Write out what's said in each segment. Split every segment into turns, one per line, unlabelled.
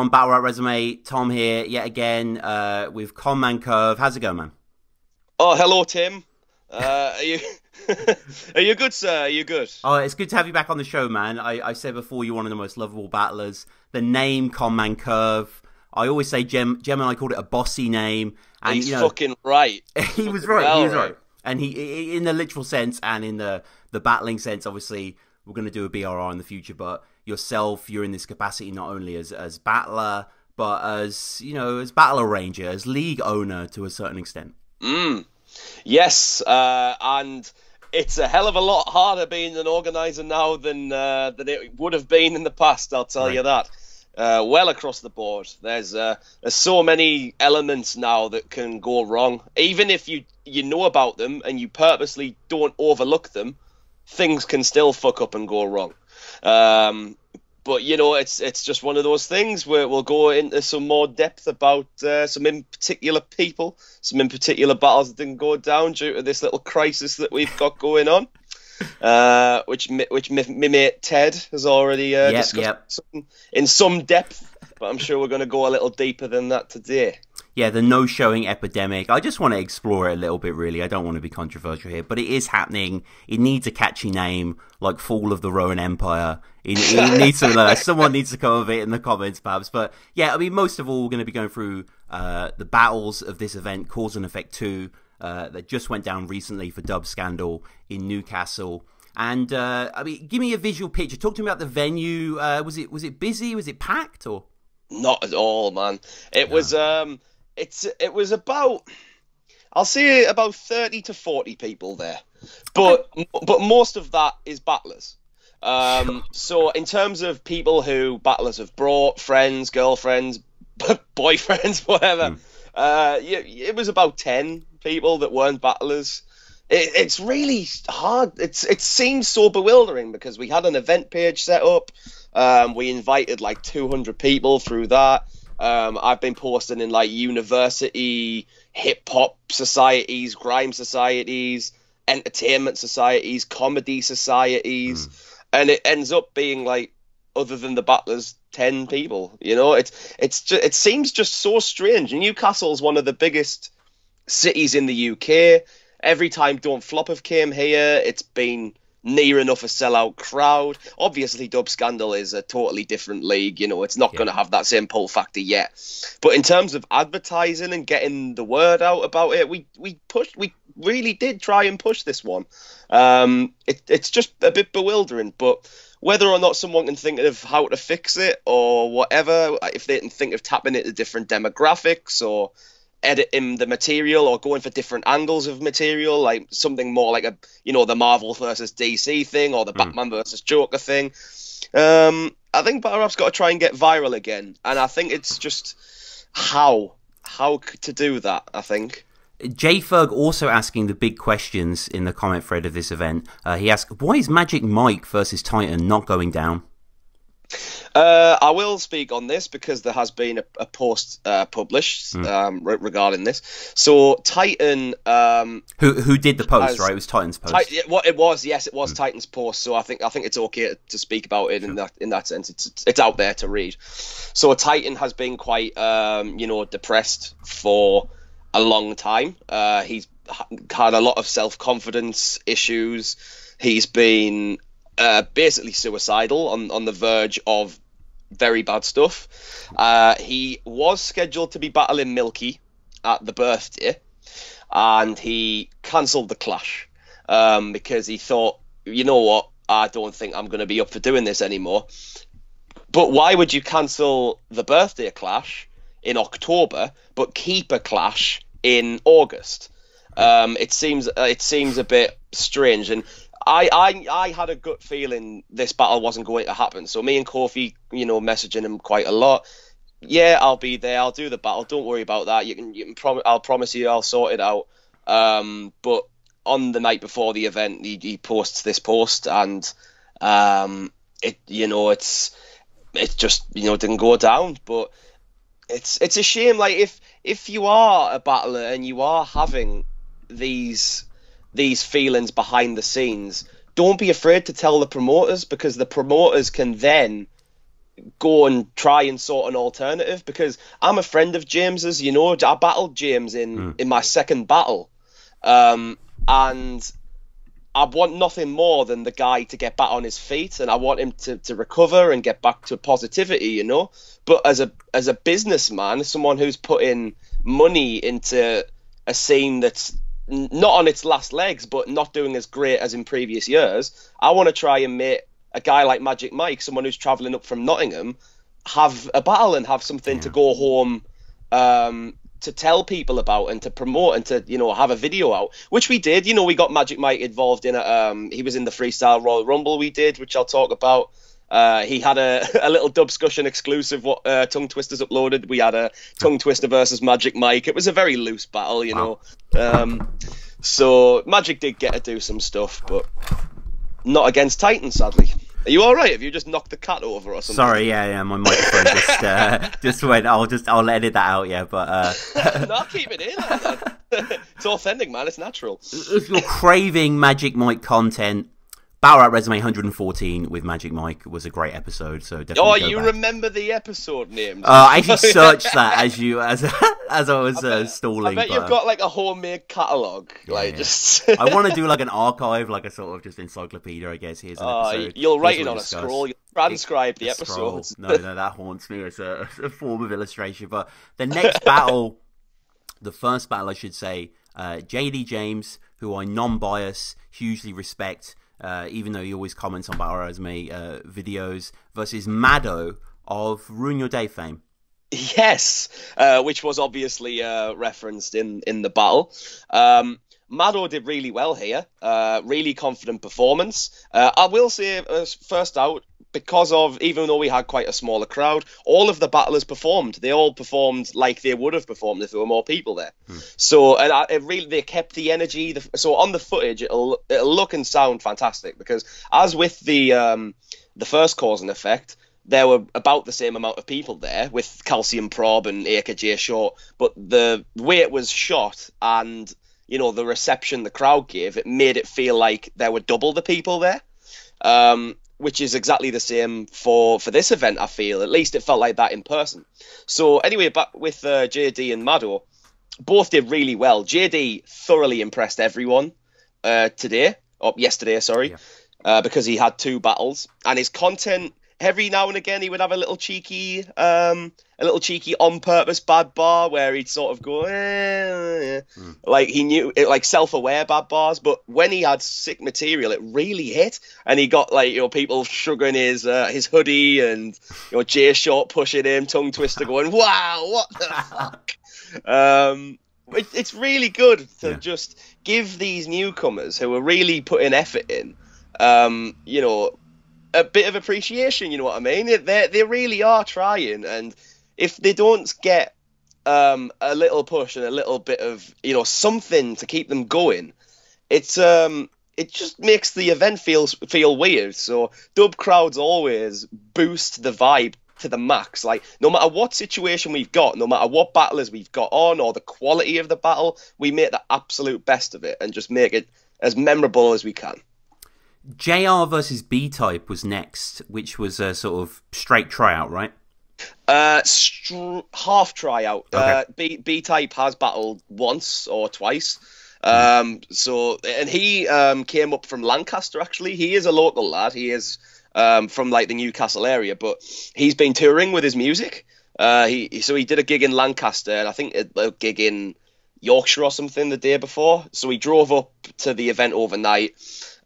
everyone. Battle Rap Resume. Tom here, yet again, with Conman Curve. How's it going, man?
Oh, hello, Tim. Are you are you good, sir? Are you good?
Oh, it's good to have you back on the show, man. I said before, you're one of the most lovable battlers. The name Conman Curve. I always say Gem and I called it a bossy name. And,
He's fucking right.
he was right. He was right. And he, in the literal sense and in the battling sense, obviously, we're going to do a BRR in the future. But yourself, you're in this capacity not only as battler, but as, as battle arranger, as league owner to a certain extent.
Yes, and it's a hell of a lot harder being an organizer now than it would have been in the past. I'll tell you that. Well across the board, there's so many elements now that can go wrong. Even if you know about them and you purposely don't overlook them, things can still fuck up and go wrong. But it's just one of those things where we'll go into some more depth about some in particular people, some in particular battles that didn't go down due to this little crisis that we've got going on. Which my mate Ted has already discussed in some depth, but I'm sure we're going to go a little deeper than that today.
Yeah, the no-showing epidemic. I just want to explore it a little bit, really. I don't want to be controversial here, but it is happening. It needs a catchy name, like Fall of the Roman Empire. It needs to, someone needs to come of it in the comments, perhaps. But yeah, I mean, most of all, we're going to be going through the battles of this event, Cause and Effect 2, that just went down recently for Dub Scandal in Newcastle. And I mean, give me a visual picture. Talk to me about the venue. Was it busy? Was it packed? Or
not at all, man? It was it was about, I'll say, about 30 to 40 people there, but most of that is battlers. So in terms of people who battlers have brought, friends, girlfriends, boyfriends, whatever, it was about 10 people that weren't battlers. It's really hard. It seems so bewildering because we had an event page set up. We invited like 200 people through that. I've been posting in like university, hip hop societies, grime societies, entertainment societies, comedy societies, and it ends up being like, other than the battlers, 10 people. It seems just so strange. Newcastle's one of the biggest cities in the UK. Every time Don't Flop have came here, it's been near enough a sellout crowd. Obviously, Dub Scandal is a totally different league. It's not going to have that same pull factor yet. But in terms of advertising and getting the word out about it, we really did try and push this one. It's just a bit bewildering, but whether or not someone can think of how to fix it or whatever, if they can think of tapping into different demographics or editing the material or going for different angles of material, like something more like the Marvel versus DC thing or the Batman versus Joker thing. I think Battle Rap's got to try and get viral again, and I think it's just how to do that, I think.
J Ferg also asking the big questions in the comment thread of this event. He asked, why is Magic Mike versus Titan not going down?
I will speak on this because there has been a post published regarding this. So Titan,
who did the post, right? It was Titan's post.
It was Titan's post. So I think it's okay to speak about it in that sense. It's out there to read. So Titan has been quite depressed for a long time. He's had a lot of self-confidence issues. He's been basically suicidal, on the verge of very bad stuff. He was scheduled to be battling Milky at the birthday, and he cancelled the clash because he thought, you know what, I don't think I'm going to be up for doing this anymore. But why would you cancel the birthday clash in October but keep a clash in August? It seems a bit strange, and I had a gut feeling this battle wasn't going to happen. So me and Kofi, messaging him quite a lot. Yeah, I'll be there. I'll do the battle. Don't worry about that. I'll promise you, I'll sort it out. But on the night before the event, he posts this post, and it just didn't go down. But it's a shame. Like if you are a battler and you are having these feelings behind the scenes, don't be afraid to tell the promoters, because the promoters can then go and try and sort an alternative, because I'm a friend of James's. You know, I battled James in my second battle, and I want nothing more than the guy to get back on his feet, and I want him to recover and get back to positivity, you know. But as a businessman, someone who's putting money into a scene that's not on its last legs, but not doing as great as in previous years, I want to try and make a guy like Magic Mike, someone who's travelling up from Nottingham, have a battle and have something to go home to tell people about and to promote and to, you know, have a video out, which we did. You know, we got Magic Mike involved in it. He was in the Freestyle Royal Rumble we did, which I'll talk about. He had a little Dubscussion exclusive what Tongue Twisters uploaded. We had a Tongue Twister versus Magic Mike. It was a very loose battle, you know. So Magic did get to do some stuff, but not against Titan, sadly. Are you all right? Have you just knocked the cat over or something?
Sorry, yeah, my microphone just went. I'll edit that out, yeah. But
no, I'll keep it in. It's authentic, man. It's natural.
If you're craving Magic Mike content, Battle Rap Resume 114 with Magic Mike was a great episode. So definitely.
You remember the episode names?
I actually searched that as I was stalling.
I bet you've got like a homemade catalogue.
Just. I want to do like an archive, like a sort of just encyclopedia. I guess here's an episode.
You'll write it on a scroll. You'll transcribe the episodes.
No, that haunts me as a form of illustration. But the next battle, the first battle, I should say, JD James, who I non-bias, hugely respect. Even though he always comments on Battle Resume videos, versus Maddo of Ruin Your Day fame.
Yes, which was obviously referenced in the battle. Maddo did really well here. Really confident performance. I will say, first out, because of, even though we had quite a smaller crowd, all of the battlers performed. They all performed like they would have performed if there were more people there. So, and they kept the energy. So on the footage, it'll look and sound fantastic, because as with the first Cause and Effect, there were about the same amount of people there with Calcium Prob and AKJ Short, but the way it was shot and, you know, the reception the crowd gave, it made it feel like there were double the people there. Which is exactly the same for this event, I feel. At least it felt like that in person. So anyway, back with JD and Maddo, both did really well. JD thoroughly impressed everyone yesterday, sorry, because he had 2 battles. And his content, every now and again, he would have a little cheeky on purpose bad bar where he'd sort of go, like he knew it, like self-aware bad bars. But when he had sick material, it really hit, and he got, like, you know, people shrugging his hoodie, and, you know, Jay Short pushing him, Tongue Twister going, wow, what the fuck. It's really good to just give these newcomers who are really putting effort in, you know, a bit of appreciation, you know what I mean? They really are trying, and if they don't get a little push and a little bit of, you know, something to keep them going, it just makes the event feel weird. So dub crowds always boost the vibe to the max. Like, no matter what situation we've got, no matter what battlers we've got on, or the quality of the battle, we make the absolute best of it and just make it as memorable as we can.
JR versus B-Type was next, which was a sort of straight tryout, right?
Half tryout. Okay. B-Type has battled once or twice. So, and he came up from Lancaster, actually. He is a local lad. He is from, like, the Newcastle area, but he's been touring with his music. He did a gig in Lancaster, and I think a gig in Yorkshire or something the day before. So he drove up to the event overnight.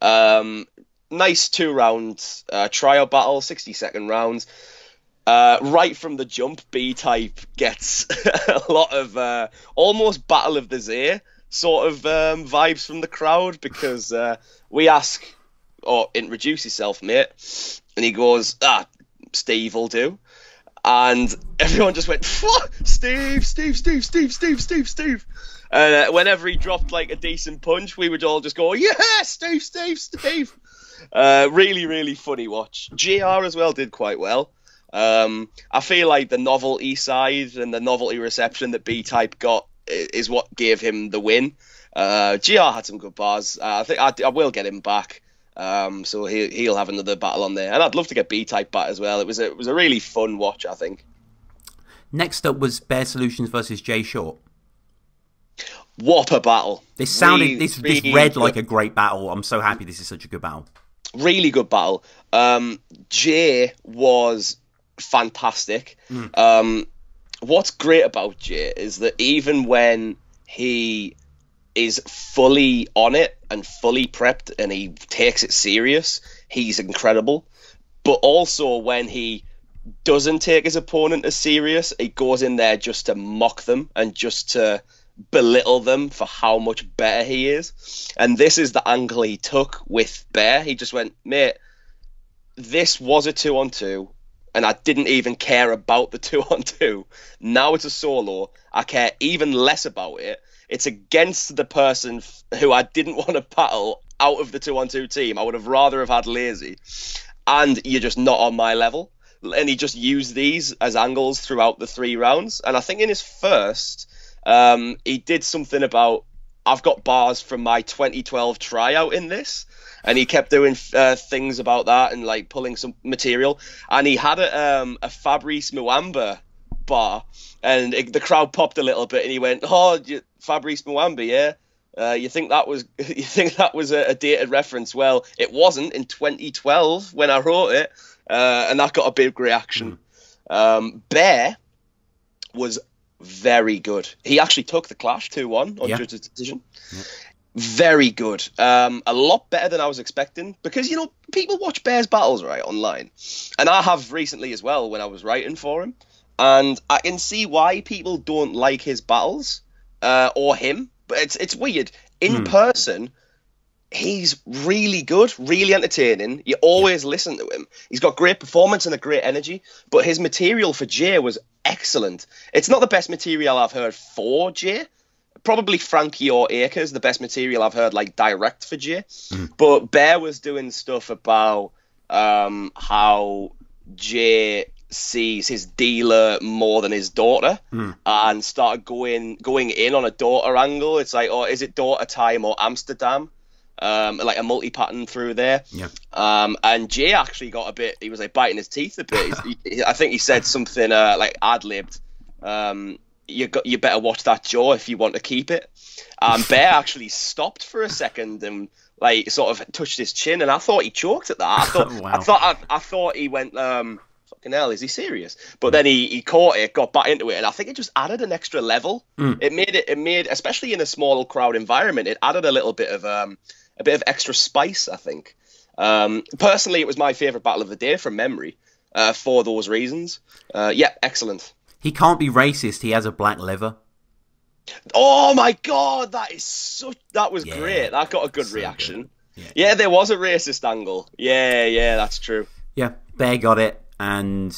Nice 2-round trial battle, 60-second rounds. Right from the jump, B-Type gets a lot of almost Battle of the Zay sort of vibes from the crowd, because we ask, introduce yourself, mate, and he goes, Steve will do. And everyone just went, Steve. And whenever he dropped, like, a decent punch, we would all just go, yeah, Steve. Really, really funny watch. JR as well did quite well. I feel like the novelty side and the novelty reception that B-Type got is what gave him the win. JR had some good bars. I think I will get him back. So he'll have another battle on there, and I'd love to get B-Type back as well. It was a really fun watch, I think.
Next up was Bear Solutions versus Jay Short.
What a battle!
This sounded, this read
good.
like a great battle. I'm so happy this is such a good battle.
Really good battle. Jay was fantastic. What's great about Jay is that even when he is fully on it and fully prepped and he takes it serious, he's incredible. But also when he doesn't take his opponent as serious, he goes in there just to mock them and just to belittle them for how much better he is. And this is the angle he took with Bear. He just went, mate, this was a 2-on-2 and I didn't even care about the 2-on-2. Now it's a solo. I care even less about it. It's against the person who I didn't want to battle out of the 2-on-2 team. I would have rather have had Lazy. And you're just not on my level. And he just used these as angles throughout the 3 rounds. And I think in his first, he did something about, I've got bars from my 2012 tryout in this. And he kept doing things about that and like pulling some material. And he had a Fabrice Muamba bar, and the crowd popped a little bit. And he went, "Oh, Fabrice Muamba, yeah? You think that was a dated reference? Well, it wasn't in 2012 when I wrote it, and that got a big reaction." Bear was very good. He actually took the clash 2-1 on judge's decision. Yeah. Very good. A lot better than I was expecting, because, you know, people watch Bear's battles, right, online. And I have recently as well when I was writing for him. And I can see why people don't like his battles, or him. But it's weird. In person, he's really good, really entertaining. You always listen to him. He's got great performance and a great energy. But his material for Jay was excellent. It's not the best material I've heard for Jay. Probably Frankie or Akers, the best material I've heard, like, direct for Jay. But Bear was doing stuff about how Jay sees his dealer more than his daughter, and started going in on a daughter angle. It's like, oh, is it daughter time or Amsterdam? Like a multi-pattern through there. And Jay actually got a bit, he was like biting his teeth a bit. I think he said something like ad-libbed, you better watch that jaw if you want to keep it. Bear actually stopped for a second and like sort of touched his chin, and I thought he choked at that. I thought he went, fucking hell, is he serious? But then he caught it, got back into it, and I think it just added an extra level. It made, especially in a small crowd environment, it added a little bit of extra spice, I think. Personally, it was my favorite battle of the day from memory, for those reasons. Excellent.
He can't be racist. He has a black liver.
Oh my god, that was great. That got a good reaction. Good. Yeah, there was a racist angle. Yeah, that's true.
Yeah, Bear got it, and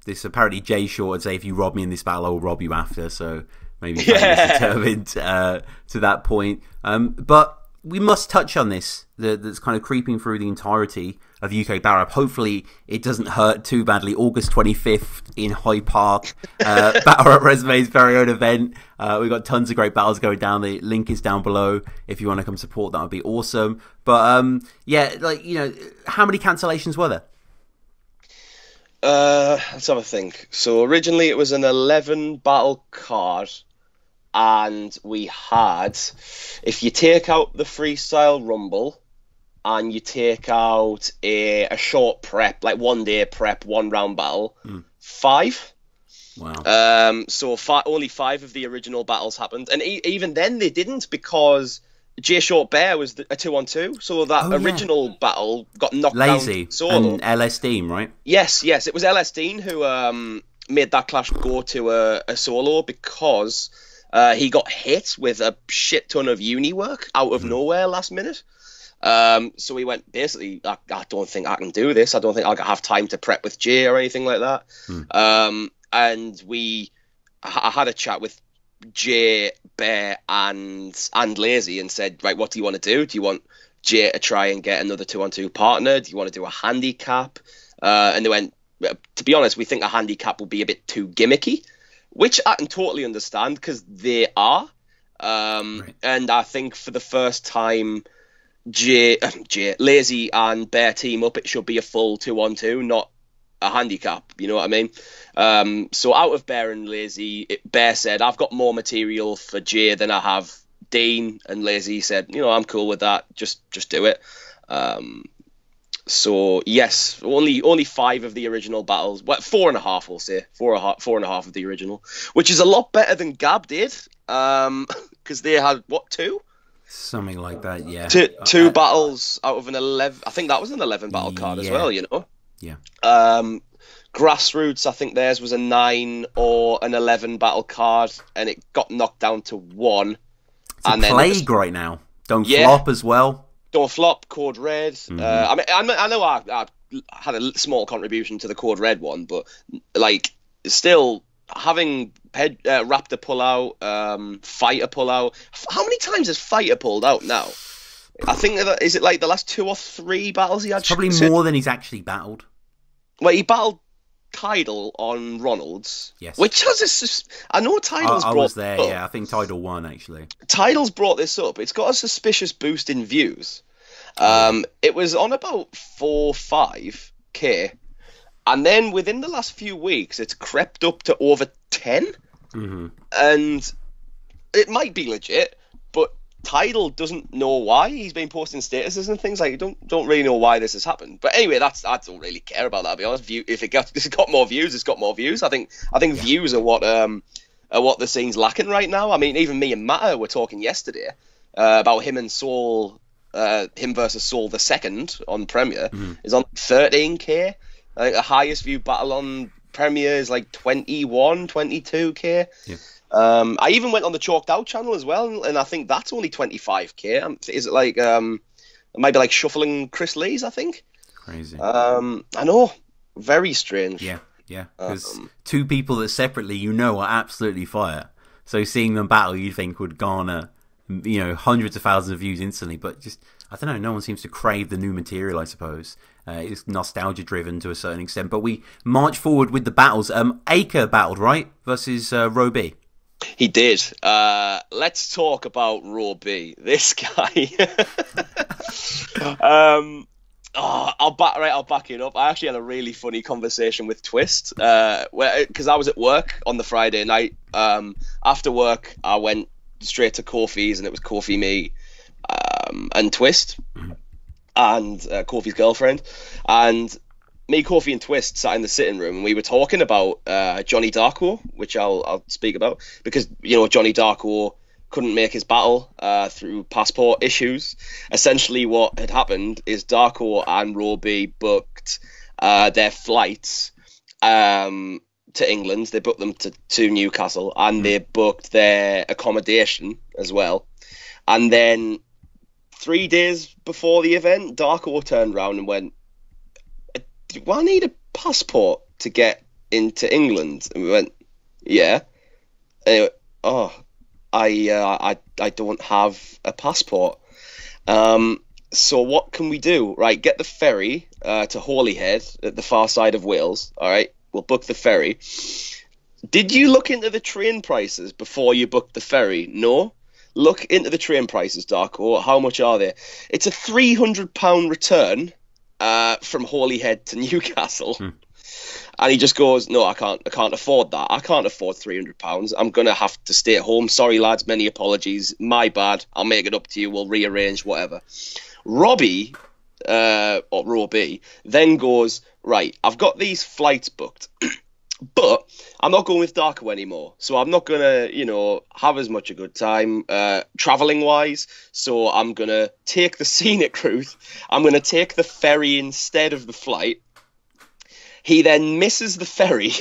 this apparently Jay Short would say, if you rob me in this battle, I'll rob you after. So maybe determined to that point. But we must touch on this that's kind of creeping through the entirety of UK Barab. Hopefully it doesn't hurt too badly. August 25th in Hyde Park, Battle Rap Resume's very own event. We've got tons of great battles going down. The link is down below if you want to come support. That would be awesome. But how many cancellations were there?
Let's have a think. So originally it was an 11 battle card, and we had, if you take out the freestyle rumble and you take out a short prep, like 1 day prep, 1 round battle, 5.
Wow.
So only 5 of the original battles happened, and even then they didn't, because Jay Short Bear was a 2-on-2, so that original battle got knocked
Lazy
down solo.
And LS Dean, right?
Yes, it was LS Dean who made that clash go to a solo, because he got hit with a shit ton of uni work out of nowhere last minute. So he went, basically, I don't think I can do this. I don't think I'll have time to prep with Jay or anything like that. And I had a chat with Jay, Bear, and Lazy, and said, right, what do you want to do? Do you want Jay to try and get another 2-on-2 partner? Do you want to do a handicap? And they went, to be honest, we think a handicap will be a bit too gimmicky, which I can totally understand, because they are. And I think for the first time, Lazy and Bear team up, it should be a full 2-on-2, not a handicap. You know what I mean? So out of Bear and Lazy, Bear said, I've got more material for Jay than I have Dean, and Lazy said, I'm cool with that. Just do it. So yes, only 5 of the original battles. Well, 4.5, we'll say 4.5 of the original, which is a lot better than Gab did. Because they had what, 2?
Something like that, yeah.
Two battles out of an 11. I think that was an 11 battle card as well.
Yeah.
Grassroots, I think theirs was a 9 or an 11 battle card, and it got knocked down to 1.
It's a plague right now. Don't flop as well.
Don't flop, Code Red. Mm-hmm. I know I had a small contribution to the Code Red one, but like still having Raptor pull out, Fighter pull out. How many times has Fighter pulled out now? I think is it like the last 2 or 3 battles he had?
It's probably more than he's actually battled.
Well, he battled Tidal on Ronald's.
Yes.
Which has I know Tidal's brought. I was
there. Yeah, I think Tidal won actually.
Tidal's brought this up. It's got a suspicious boost in views. It was on about 4-5K, and then within the last few weeks, it's crept up to over 10.
Mm-hmm.
And it might be legit, but Tidal doesn't know why. He's been posting statuses and things like don't really know why this has happened. But anyway, I don't really care about that. To be honest, if it's got more views, it's got more views. I think views are what the scene's lacking right now. I mean, even me and Matta were talking yesterday about him and Soul, him versus Soul the second on Premier is on 13K. I think the highest view battle on Premier is like 21, 22K.
Yeah.
I even went on the Chalked Out channel as well, and I think that's only 25K. Is it like it might be like shuffling Chris Lee's? I think.
Crazy.
I know, very strange.
Yeah. Because 2 people that separately are absolutely fire. So seeing them battle, you think would garner hundreds of thousands of views instantly. But just I don't know. No one seems to crave the new material. I suppose it's nostalgia driven to a certain extent. But we march forward with the battles. Acre battled right versus Roby.
He did. Let's talk about Roby. This guy. I'll back it up. I actually had a really funny conversation with Twist, because I was at work on the Friday night. After work, I went straight to Kofi's, and it was Kofi, me, and Twist, and Kofi's girlfriend, and me, Kofi, and Twist sat in the sitting room, and we were talking about Johnny Darko, which I'll speak about, because Johnny Darko couldn't make his battle through passport issues. Essentially, what had happened is Darko and Roby booked their flights to England. They booked them to Newcastle, and they booked their accommodation as well. And then 3 days before the event, Darko turned around and went, "Do I need a passport to get into England?" And we went, "Yeah." And he went, "Oh, I don't have a passport. So what can we do? Right, get the ferry to Holyhead at the far side of Wales. All right, we'll book the ferry. Did you look into the train prices before you booked the ferry? No? Look into the train prices, Darko. How much are they? It's a £300 return from Holyhead to Newcastle." And he just goes, "No, I can't afford that. I can't afford £300. I'm going to have to stay at home. Sorry, lads. Many apologies. My bad. I'll make it up to you. We'll rearrange, whatever." Roby, then goes, "Right, I've got these flights booked, but I'm not going with Darko anymore. So I'm not going to, have as much a good time traveling-wise. So I'm going to take the scenic route. I'm going to take the ferry instead of the flight." He then misses the ferry,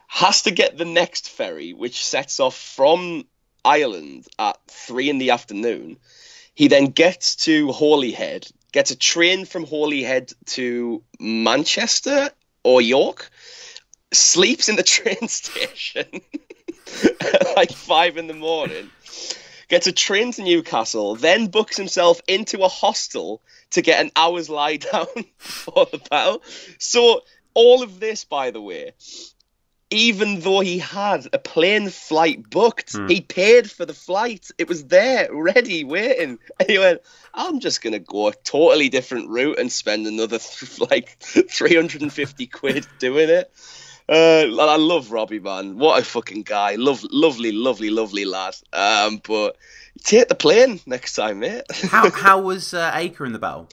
has to get the next ferry, which sets off from Ireland at 3 p.m. He then gets to Holyhead, gets a train from Holyhead to Manchester or York, sleeps in the train station at like 5 a.m, gets a train to Newcastle, then books himself into a hostel to get an hour's lie down for the battle. So all of this, by the way, even though he had a plane flight booked, he paid for the flight. It was there, ready, waiting. And he went, I'm just going to go a totally different route and spend another, 350 quid doing it. I love Robbie, man. What a fucking guy. Lovely, lovely, lovely lad. But take the plane next time, mate.
How was Acre in the battle?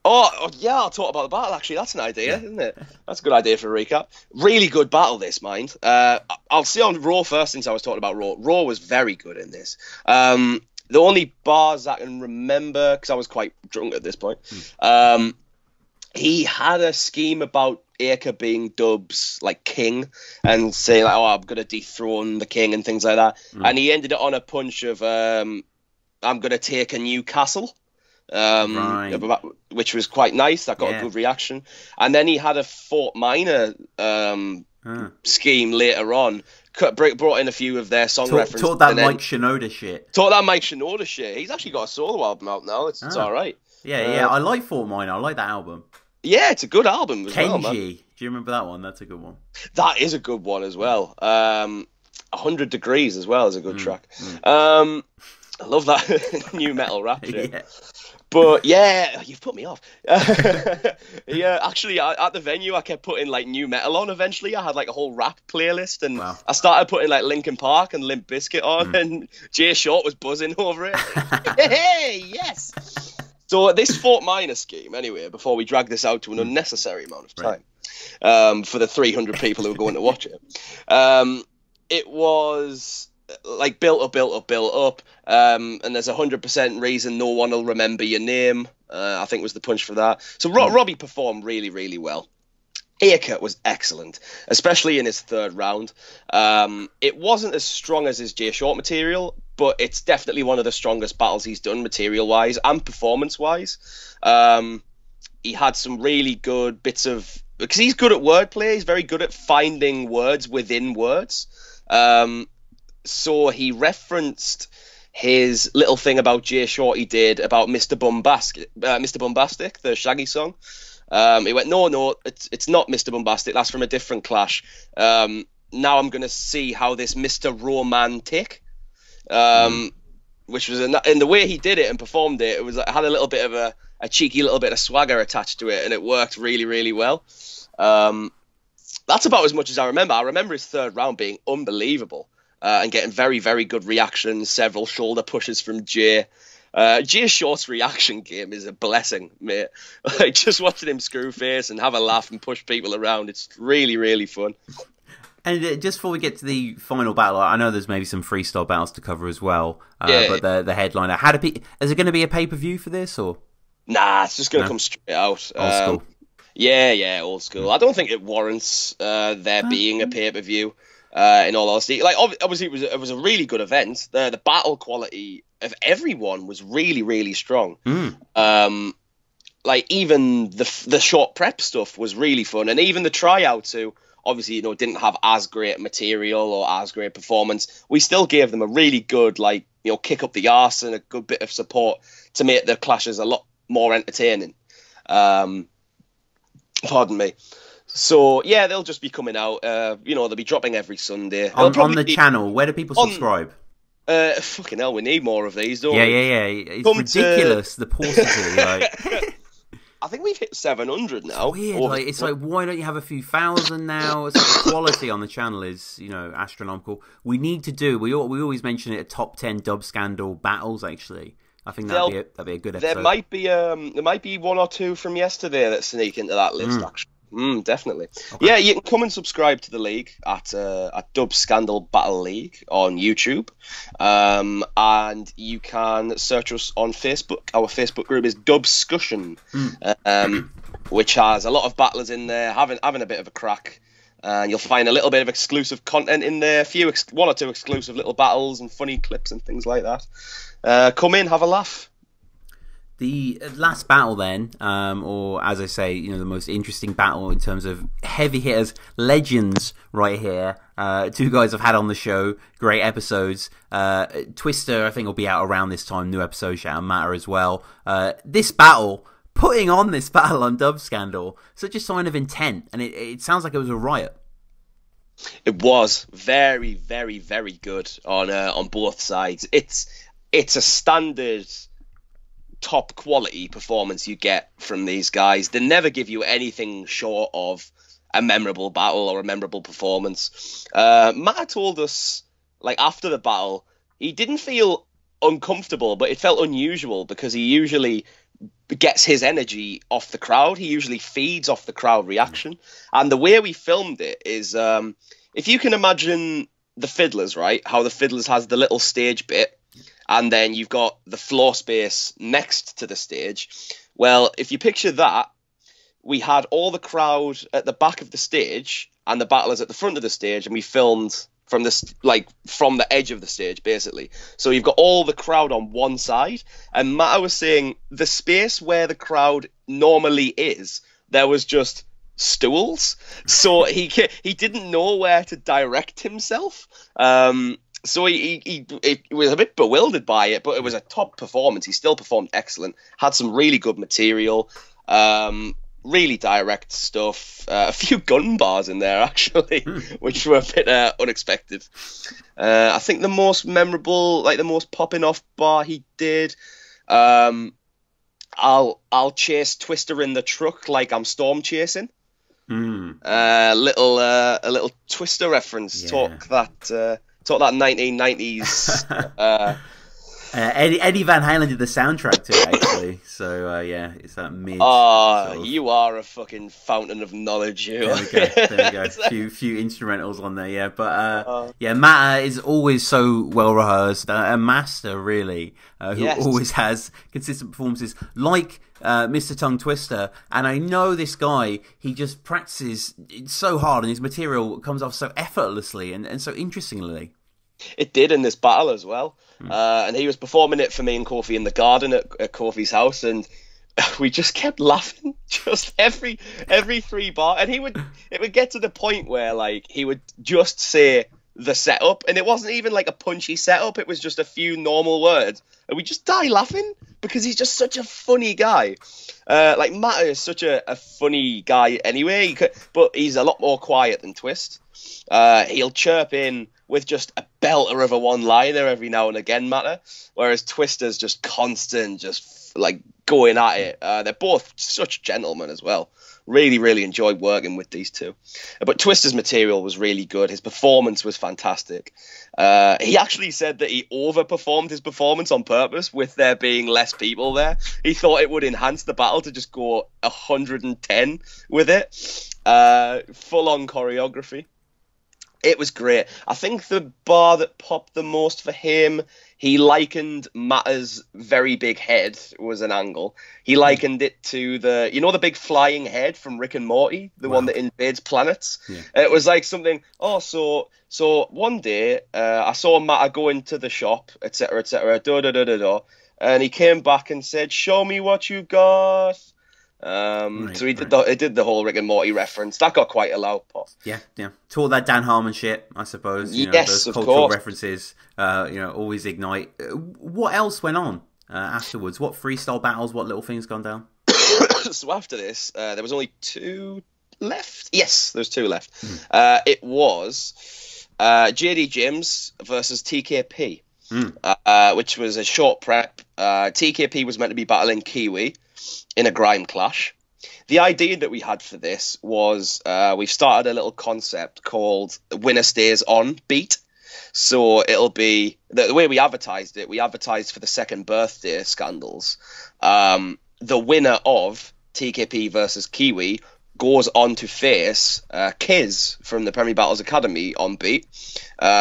Oh, yeah, I'll talk about the battle, actually. That's an idea, isn't it? That's a good idea for a recap. Really good battle, this, mind. I'll say on Raw first, since I was talking about Raw. Raw was very good in this. The only bars I can remember, because I was quite drunk at this point, he had a scheme about Acre being Dub's like king and saying like, oh, I'm gonna dethrone the king and things like that. And he ended it on a punch of I'm gonna take a new castle. Which was quite nice. That got a good reaction. And then he had a Fort Minor scheme later on. Brought in a few of their song references.
Taught that Mike Shinoda shit.
He's actually got a solo album out now. It's all right.
Yeah. I like Fort Minor. I like that album.
Yeah, it's a good album as well, man.
Kenji. Do you remember that one? That's a good one.
That is a good one as well. 100 Degrees as well is a good track. I love that new metal rap shit. Yeah. But yeah, you've put me off. Yeah, actually, at the venue, I kept putting like new metal on. Eventually, I had like a whole rap playlist, and I started putting like Linkin Park and Limp Bizkit on, and Jay Short was buzzing over it. Hey, yes. So this Fort Minor scheme, anyway, before we drag this out to an unnecessary amount of time, for the 300 people who are going to watch it, it was like built up, and there's 100% reason no one will remember your name. I think was the punch for that. So Robbie performed really, really well. Acre was excellent, especially in his third round. It wasn't as strong as his Jay Short material, but it's definitely one of the strongest battles he's done material-wise and performance-wise. He had some really good bits of... Because he's good at wordplay, he's very good at finding words within words. So he referenced his little thing about Jay Short he did about Mr. Bombastic, the Shaggy song. He went, no, it's not Mr. Bombastic. That's from a different Clash. Now I'm going to see how this Mr. Romantic, which was in the way he did it and performed it, it had a little bit of a cheeky little bit of swagger attached to it, and it worked really, really well. That's about as much as I remember. I remember his third round being unbelievable and getting very, very good reactions, several shoulder pushes from Jay. Jay Short's reaction game is a blessing, mate. Like, just watching him screw face and have a laugh and push people around, it's really, really fun.
And just before we get to the final battle, I know there's maybe some freestyle battles to cover as well. But the headliner, is it going to be a pay-per-view for this, or?
Nah, it's just going to come straight out.
Old school.
Yeah, old school. I don't think it warrants there being a pay-per-view. In all honesty, like obviously it was a really good event. The battle quality of everyone was really, really strong. Like even the short prep stuff was really fun, and even the tryouts who obviously didn't have as great material or as great performance, we still gave them a really good kick up the arse and a good bit of support to make the clashes a lot more entertaining. Pardon me. So yeah, they'll just be coming out. They'll be dropping every Sunday
on the channel. Where do people subscribe?
Fucking hell, we need more of these, don't we?
Yeah. It's ridiculous the paucity.
I think we've hit 700 now.
It's weird. It's like, why don't you have a few thousand now? It's like the quality on the channel is astronomical. We need to do. We always mention it. A top 10 dub scandal battles. Actually, I think that'd be a good episode.
There might be one or two from yesterday that sneak into that list. Actually. Definitely. Okay. Yeah, you can come and subscribe to the league at Dub Scandal Battle League on YouTube, and you can search us on Facebook. Our Facebook group is Dubscussion, which has a lot of battlers in there having a bit of a crack, and you'll find a little bit of exclusive content in there, one or two exclusive little battles and funny clips and things like that. Come in, have a laugh.
The last battle then, or as I say, the most interesting battle in terms of heavy hitters, legends right here. Two guys I've had on the show, great episodes. Twister, I think, will be out around this time. New episode, shout out Matter as well. Putting on this battle on Dub Scandal, such a sign of intent, and it sounds like it was a riot.
It was very, very, very good on both sides. It's a standard top quality performance you get from these guys. They never give you anything short of a memorable battle or a memorable performance. Matt told us, like, after the battle, he didn't feel uncomfortable, but it felt unusual because he usually gets his energy off the crowd. He usually feeds off the crowd reaction. And the way we filmed it is, if you can imagine the Fiddlers, right? How the Fiddlers has the little stage bit, and then you've got the floor space next to the stage. Well, if you picture that, we had all the crowd at the back of the stage and the battlers at the front of the stage, and we filmed from from the edge of the stage, basically. So you've got all the crowd on one side, and Matt was saying the space where the crowd normally is, there was just stools, so he didn't know where to direct himself. So he was a bit bewildered by it, but it was a top performance. He still performed excellent, had some really good material, really direct stuff, a few gun bars in there, actually, which were a bit unexpected. I think the most memorable, like the most popping off bar he did, I'll chase Twister in the truck like I'm storm chasing. A little Twister reference.
Yeah.
Talk that 1990s.
Eddie Van Halen did the soundtrack to it, actually. So yeah, it's that mid.
You are a fucking fountain of knowledge. You.
There we go. Few instrumentals on there, yeah. But yeah, Matt is always so well rehearsed, a master really, who always has consistent performances, like Mr. Tongue Twister. And I know this guy, he just practices so hard, and his material comes off so effortlessly and so interestingly.
It did in this battle as well. And he was performing it for me and Kofi in the garden at Kofi's house, and we just kept laughing just every 3 bar. And it would get to the point where, like, he would just say the setup, and it wasn't even like a punchy setup, it was just a few normal words, and we just die laughing because he's just such a funny guy. Like, Matt is such a funny guy anyway, but he's a lot more quiet than Twist. He'll chirp in with just a belter of a one-liner every now and again, Matter, whereas Twister's just constant, just like going at it. They're both such gentlemen as well. Really, really enjoyed working with these two. But Twister's material was really good. His performance was fantastic. He actually said that he overperformed his performance on purpose with there being less people there. He thought it would enhance the battle to just go 110 with it. Full-on choreography. It was great. I think the bar that popped the most for him, he likened Matter's very big head was an angle. He likened it to the big flying head from Rick and Morty, the one that invades planets. Yeah. It was like something, so one day I saw Matter go into the shop, etc., and he came back and said, "Show me what you've got." So he did the whole Rick and Morty reference. That got quite a loud pop.
Yeah. Taught that Dan Harmon shit, I suppose.
Yes,
those
of
cultural
course.
References, always ignite. What else went on afterwards? What freestyle battles? What little things gone down?
So after this, there was only 2 left. Yes, there's 2 left. It was JD Jims versus TKP, which was a short prep. TKP was meant to be battling Kiwi in a grime clash. The idea that we had for this was we've started a little concept called Winner Stays On Beat. So it'll be the way we advertised it. We advertised for the second birthday scandals. The winner of TKP versus Kiwi goes on to face Kiz from the Premier Battles Academy on Beat,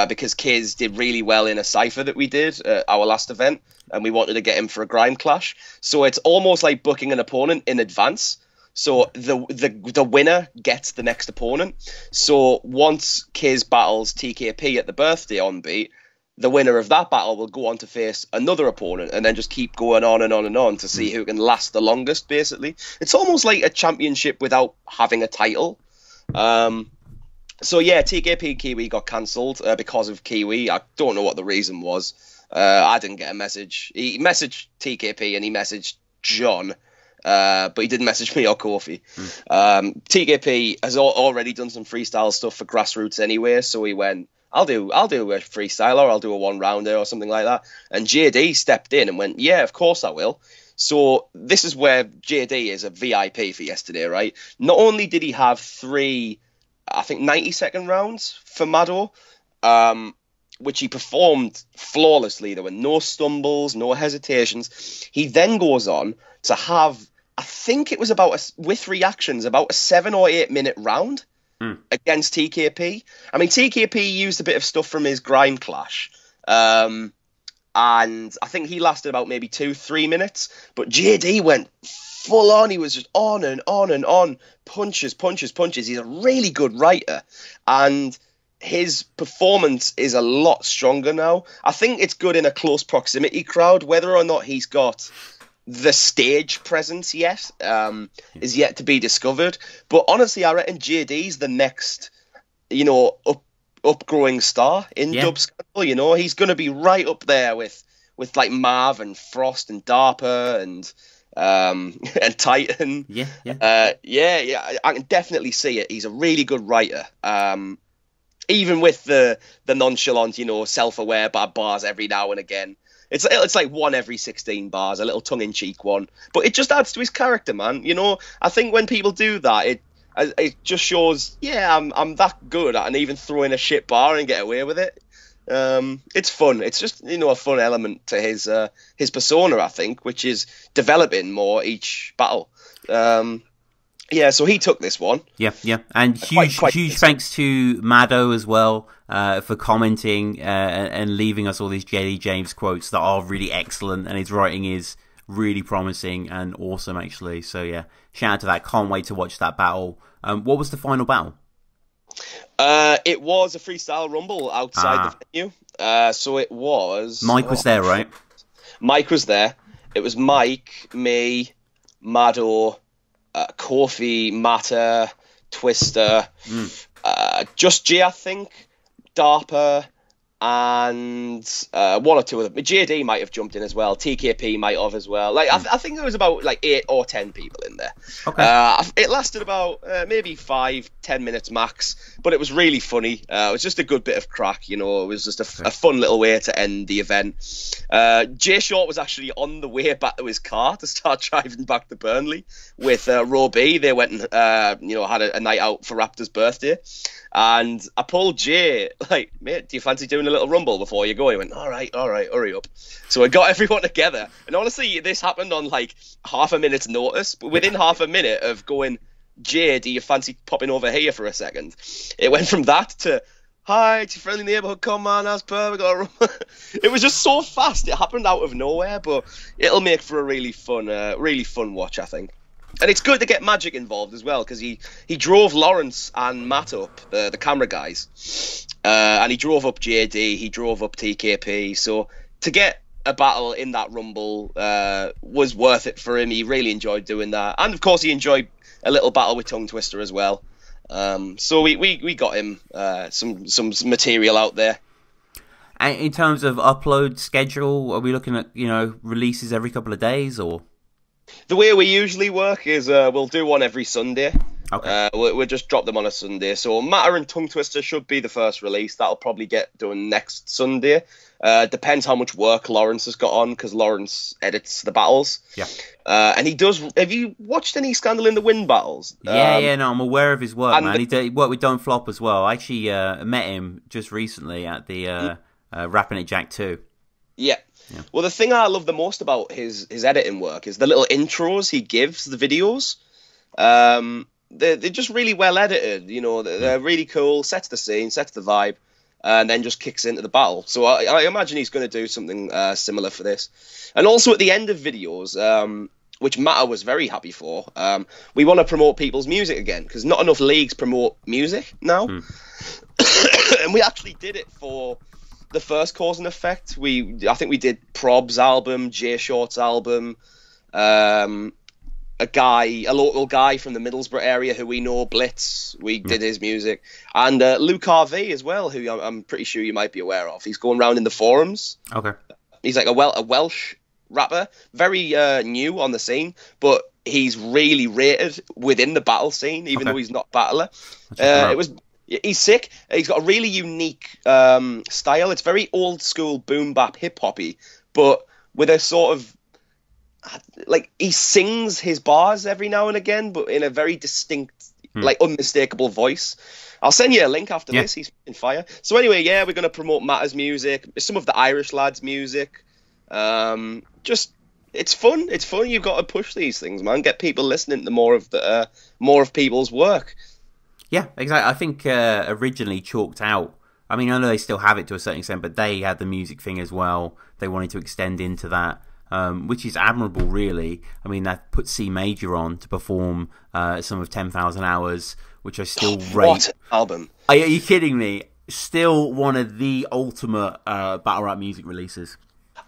because Kiz did really well in a cypher that we did at our last event, and we wanted to get him for a grime clash. So it's almost like booking an opponent in advance. So the winner gets the next opponent. So once Kiz battles TKP at the birthday on Beat, the winner of that battle will go on to face another opponent, and then just keep going on and on and on to see who can last the longest, basically. It's almost like a championship without having a title. So yeah, TKP Kiwi got cancelled because of Kiwi. I don't know what the reason was. I didn't get a message. He messaged TKP and he messaged John but he didn't message me or Kofi. TKP has already done some freestyle stuff for Grassroots anyway, so he went, I'll do a freestyle, or I'll do a one rounder or something like that. And JD stepped in and went, yeah, of course I will. So this is where JD is a VIP for yesterday, right? Not only did he have 3, I think 90-second rounds for Mado, which he performed flawlessly. There were no stumbles, no hesitations. He then goes on to have, I think it was with reactions, about a 7 or 8 minute round against TKP. I mean, TKP used a bit of stuff from his Grime Clash, and I think he lasted about maybe 2-3 minutes, but JD went full on. He was just on and on and on, punches. He's a really good writer, and his performance is a lot stronger now. I think it's good in a close proximity crowd. Whether or not he's got the stage presence yet is yet to be discovered. But honestly, I reckon JD's the next, upgrowing star in dub scandal. He's going to be right up there with like Marv and Frost and Darper and Titan. I can definitely see it. He's a really good writer. Even with the nonchalant, self-aware bad bars every now and again. It's like 1 every 16 bars, a little tongue-in-cheek one. But it just adds to his character, man. I think when people do that, it just shows, I'm that good at and even throw in a shit bar and get away with it. It's fun. It's just, a fun element to his persona, I think, which is developing more each battle. So he took this one. Yeah.
And huge thanks to Mado as well for commenting and leaving us all these JD James quotes that are really excellent, and his writing is really promising and awesome, actually. So, yeah, shout out to that. Can't wait to watch that battle. What was the final battle?
It was a freestyle rumble outside the venue. So it was...
Mike was there, right?
Mike was there. It was Mike, me, Mado... Kofi, Matter, Twister, Just G, I think, Darper, and one or two of them. JD might have jumped in as well. TKP might have as well. I think there was about 8 or 10 people in there. Okay. It lasted about maybe 5-10 minutes max, but it was really funny. It was just a good bit of crack. It was just a fun little way to end the event. Jay Short was actually on the way back to his car to start driving back to Burnley with Roby. They went and had a night out for Raptor's birthday. And I pulled Jay, mate, do you fancy doing a little rumble before you go? He went, all right, hurry up. So I got everyone together. And honestly, this happened on half a minute's notice. But within half a minute of going, Jay, do you fancy popping over here for a second? It went from that to, hi, it's your friendly neighborhood Conman, that's perfect. It was just so fast. It happened out of nowhere, but it'll make for a really fun watch, I think. And it's good to get Magic involved as well, because he drove Lawrence and Matt up, the camera guys. And he drove up JD, he drove up TKP. So to get a battle in that Rumble was worth it for him. He really enjoyed doing that. And of course, he enjoyed a little battle with Tongue Twister as well. So we got him some material out there.
And in terms of upload schedule, are we looking at, releases every couple of days or?
The way we usually work is we'll do one every Sunday.
Okay.
We'll just drop them on a Sunday. So Matter and Tongue Twister should be the first release. That'll probably get done next Sunday. Depends how much work Lawrence has got on, because Lawrence edits the battles.
Yeah.
And he does... Have you watched any Scandal in the Wind battles?
No, I'm aware of his work, man. He worked with Don't Flop as well. I actually met him just recently at the Rapping It Jack 2.
Yeah. Yeah. Well, the thing I love the most about his editing work is the little intros he gives the videos. They're just really well edited. They're really cool. Sets the scene, sets the vibe, and then just kicks into the battle. So I imagine he's going to do something similar for this. And also at the end of videos, which Matter was very happy for, we want to promote people's music again, because not enough leagues promote music now. And we actually did it for the first Cause and Effect. I think we did Prob's album, Jay Short's album, a local guy from the Middlesbrough area who we know, Blitz. We did his music, and Luke RV as well, who I'm pretty sure you might be aware of. He's going around in the forums.
Okay,
he's like a Welsh rapper, very new on the scene, but he's really rated within the battle scene, even though he's not a battler. He's sick. He's got a really unique style. It's very old school boom bap hip hoppy, but with a sort of like he sings his bars every now and again, but in a very distinct, like unmistakable voice. I'll send you a link after this. He's in fire. So anyway, yeah, we're going to promote Matter's music, some of the Irish lads' music. Just it's fun. It's fun. You've got to push these things, man. Get people listening to more of people's work.
Yeah, exactly. I think originally Chalked Out. I mean, I know they still have it to a certain extent, but they had the music thing as well. They wanted to extend into that. Which is admirable, really. I mean, that put C Major on to perform some of 10,000 Hours, which I still rate.
What album?
Are you kidding me? Still one of the ultimate battle rap music releases.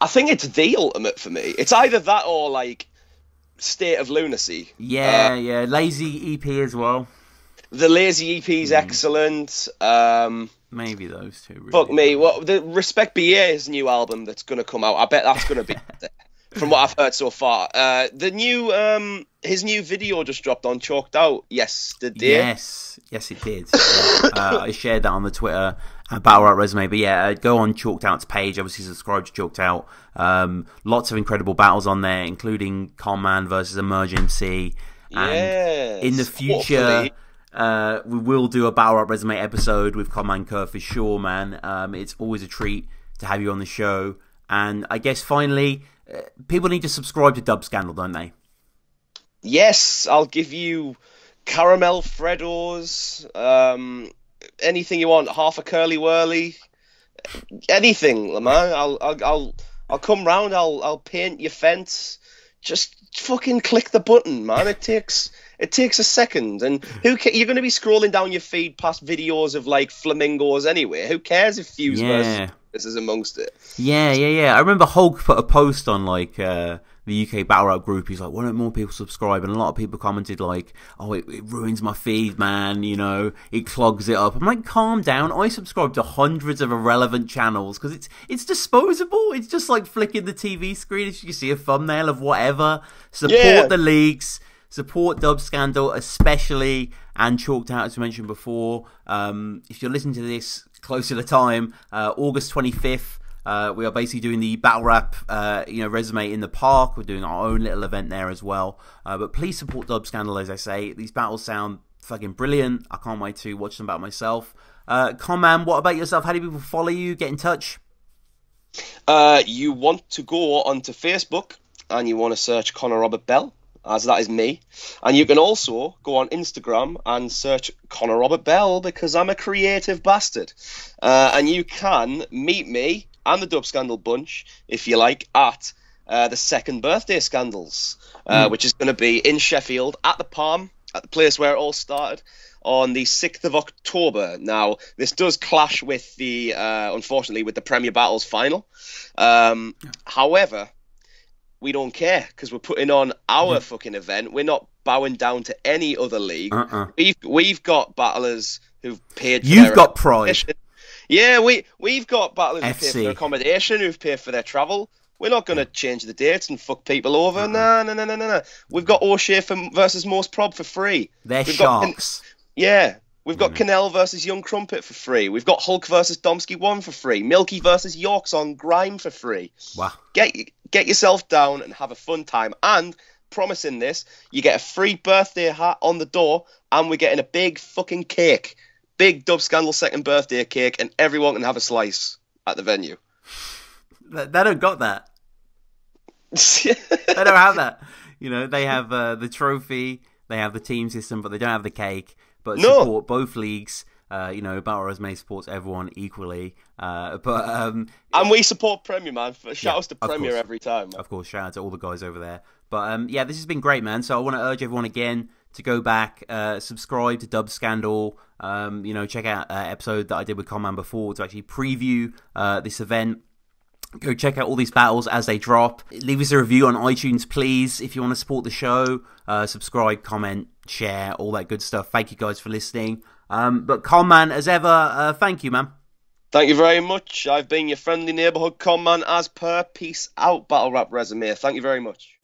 I think it's the ultimate for me. It's either that or like State of Lunacy.
Yeah. Lazy EP as well.
The Lazy EP is excellent.
Maybe those two. Really.
Fuck me. Well, the Respect BA's new album that's going to come out, I bet that's going to be from what I've heard so far. The new his new video just dropped on Chalked Out yesterday.
Yes, it did. Yeah. I shared that on the Twitter Battle Rap Resume. But yeah, go on Chalked Out's page. Obviously, subscribe to Chalked Out. Lots of incredible battles on there, including Conman versus Emerge MC. And in the future, we will do a Battle Rap Resume episode with Conman Curve for sure, man. It's always a treat to have you on the show. And I guess finally, people need to subscribe to Dub Scandal, don't they?
Yes, I'll give you caramel Freddos, anything you want, half a curly whirly, anything, man. I'll come round. I'll paint your fence. Just fucking click the button, man. It takes a second, and you're going to be scrolling down your feed past videos of like flamingos anyway. Who cares if Fuse versus this is amongst it?
Yeah. I remember Hulk put a post on like the UK Battle Rap group. He's like, why don't more people subscribe? And a lot of people commented like, oh, it ruins my feed, man. You know, it clogs it up. I'm like, calm down. I subscribe to hundreds of irrelevant channels because it's disposable. It's just like flicking the TV screen if you see a thumbnail of whatever. Support the leagues. Support Dub Scandal, especially, and Chalked Out, as we mentioned before. If you're listening to this close to the time, August 25th, we are basically doing the Battle Rap resume in the park. We're doing our own little event there as well. But please support Dub Scandal, as I say. These battles sound fucking brilliant. I can't wait to watch them battle myself. Conman, what about yourself? How do people follow you, get in touch?
You want to go onto Facebook and you want to search Conor Robert Bell, as that is me. And you can also go on Instagram and search Conor Robert Bell, because I'm a creative bastard. And you can meet me and the Dub Scandal bunch, if you like, at the second birthday Scandals, which is going to be in Sheffield at the Palm, at the place where it all started, on the 6th of October. Now, this does clash with the, unfortunately, with the Premier Battles final. However, we don't care, because we're putting on our fucking event. We're not bowing down to any other league. We've got battlers who've paid for
You've got pride.
Yeah, we've got battlers who've paid for their accommodation, who've paid for their travel. We're not going to change the dates and fuck people over. No. We've got O'Shea versus Most Prob for free.
They're sharks.
We've got Cannell versus Young Crumpet for free. We've got Hulk versus Domsky 1 for free. Milky versus Yorks on Grime for free.
Wow.
Get yourself down and have a fun time. And, promising this, you get a free birthday hat on the door, and we're getting a big fucking cake. Big Dub Scandal second birthday cake, and everyone can have a slice at the venue.
They don't got that. They don't have that. You know, they have the trophy, they have the team system, but they don't have the cake. But support both leagues. Battle Resume supports everyone equally. And
we support Premier, man. Shout outs to Premier every time. Man.
Of course, shout out to all the guys over there. But this has been great, man. So I want to urge everyone again to go back, subscribe to Dub Scandal. Check out an episode that I did with Conman before to actually preview this event. Go check out all these battles as they drop. Leave us a review on iTunes, please, if you want to support the show. Subscribe, comment, share, all that good stuff. Thank you guys for listening. But Conman, as ever, thank you, man.
Thank you very much. I've been your friendly neighbourhood Conman as per. Peace out, Battle Rap Resume. Thank you very much.